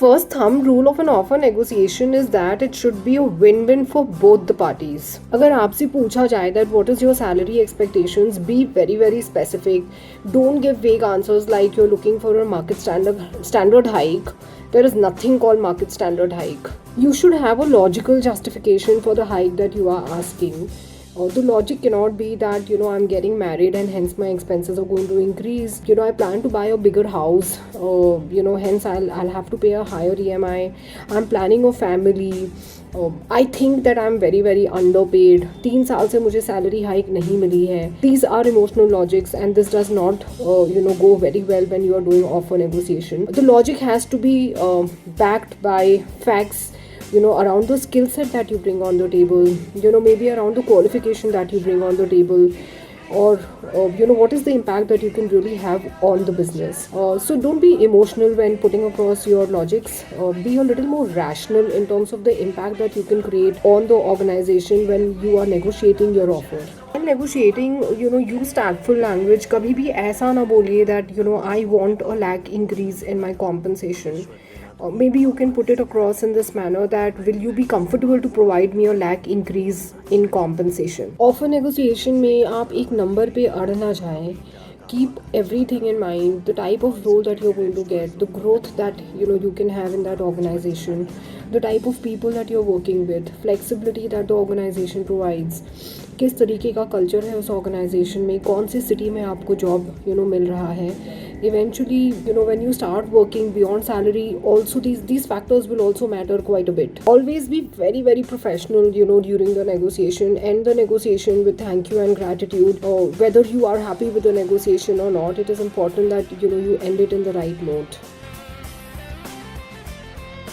first thumb rule of an offer negotiation is that it should be a win-win for both the parties. अगर आपसे पूछा जाए that what is your salary expectations, be very very specific. Don't give vague answers like you're looking for a market standard hike. There is nothing called market standard hike. You should have a logical justification for the hike that you are asking. The logic cannot be that I'm getting married and hence my expenses are going to increase. I plan to buy a bigger house. Hence I'll have to pay a higher EMI. I'm planning a family. I think that I'm very very underpaid. 3 साल से मुझे salary hike नहीं मिली है. These are emotional logics and this does not go very well when you are doing offer negotiation. The logic has to be backed by facts, around the skill set that you bring on the table, maybe around the qualification that you bring on the table, or what is the impact that you can really have on the business. So don't be emotional when putting across your logics. Be a little more rational in terms of the impact that you can create on the organization when you are negotiating your offer. While negotiating, use tactful language. कभी भी ऐसा ना बोलिए that I want a lakh increase in my compensation. Maybe you can put it across in this manner that will you be comfortable to provide me a lakh increase in compensation. Offer negotiation में आप एक number पे अड़ ना जाएं. Keep everything in mind, the type of role that you're going to get, the growth that you can have in that organization, the type of people that you're working with, flexibility that the organization provides, किस तरीके का culture है उस organisation में, कौन सी city में आपको job मिल रहा है. Eventually, when you start working beyond salary, also these factors will also matter quite a bit. Always be very very professional, during the negotiation. End the negotiation with thank you and gratitude. Whether you are happy with the negotiation or not, it is important that you end it in the right note.